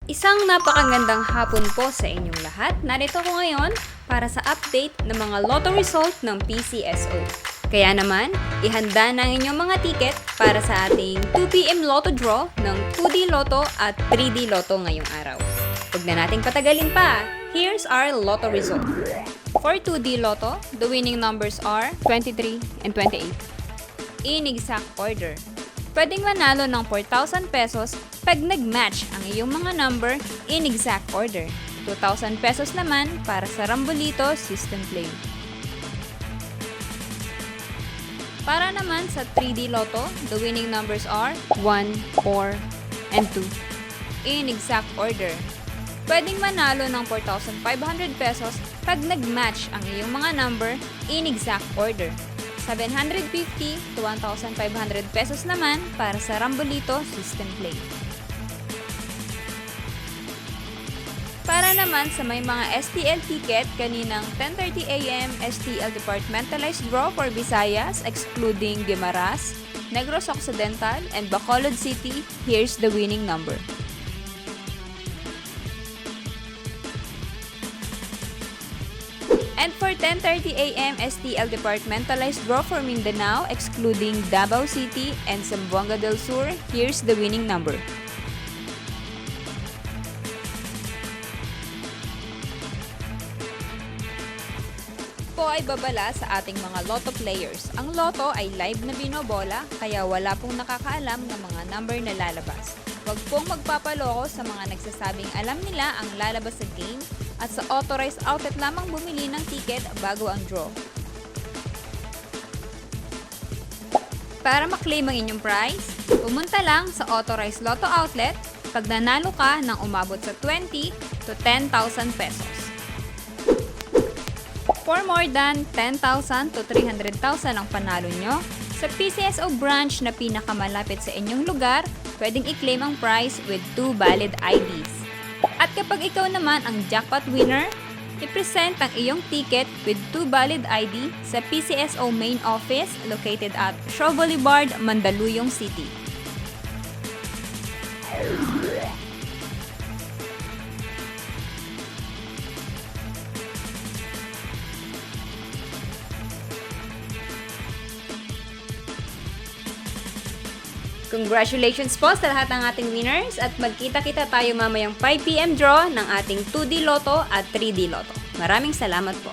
Isang napakagandang hapon po sa inyong lahat. Narito ko ngayon para sa update ng mga lotto result ng PCSO. Kaya naman, ihanda na ang inyong mga ticket para sa ating 2pm lotto draw ng 2D Lotto at 3D Lotto ngayong araw. Huwag na nating patagalin pa. Here's our lotto result. For 2D Lotto, the winning numbers are 23 and 28. In exact order. Pwedeng manalo ng 4,000 pesos pag nag-match ang iyong mga number in exact order. 2,000 pesos naman para sa Rambolito System Play. Para naman sa 3D Lotto, the winning numbers are 1, 4, and 2. In exact order. Pwedeng manalo ng 4,500 pesos pag nag-match ang iyong mga number in exact order. 750 to 1,500 pesos naman para sa Rambolito System Play. Para naman sa may mga STL ticket, kaninang 10:30 AM STL Departmentalized Draw for Visayas excluding Guimaras, Negros Occidental, and Bacolod City, here's the winning number. And for 10:30 AM STL Departmentalized Draw for Mindanao excluding Davao City and Zamboanga del Sur, here's the winning number. Po ay babala sa ating mga lotto players. Ang lotto ay live na binobola kaya wala pong nakakaalam ng mga number na lalabas. Huwag pong magpapaloko sa mga nagsasabing alam nila ang lalabas sa game at sa authorized outlet lamang bumili ng ticket bago ang draw. Para maklaim ang inyong prize, pumunta lang sa authorized lotto outlet pag nanalo ka ng umabot sa 20 to 10,000 pesos. For more than 10,000 to 300,000 ang panalo nyo, sa PCSO branch na pinakamalapit sa inyong lugar, pwedeng i-claim ang prize with 2 valid IDs. At kapag ikaw naman ang jackpot winner, i-present ang iyong ticket with 2 valid ID sa PCSO main office located at Shaw Boulevard, Mandaluyong City. Congratulations po sa lahat ng ating winners at magkita-kita tayo mamayang 5pm draw ng ating 2D Lotto at 3D Lotto. Maraming salamat po.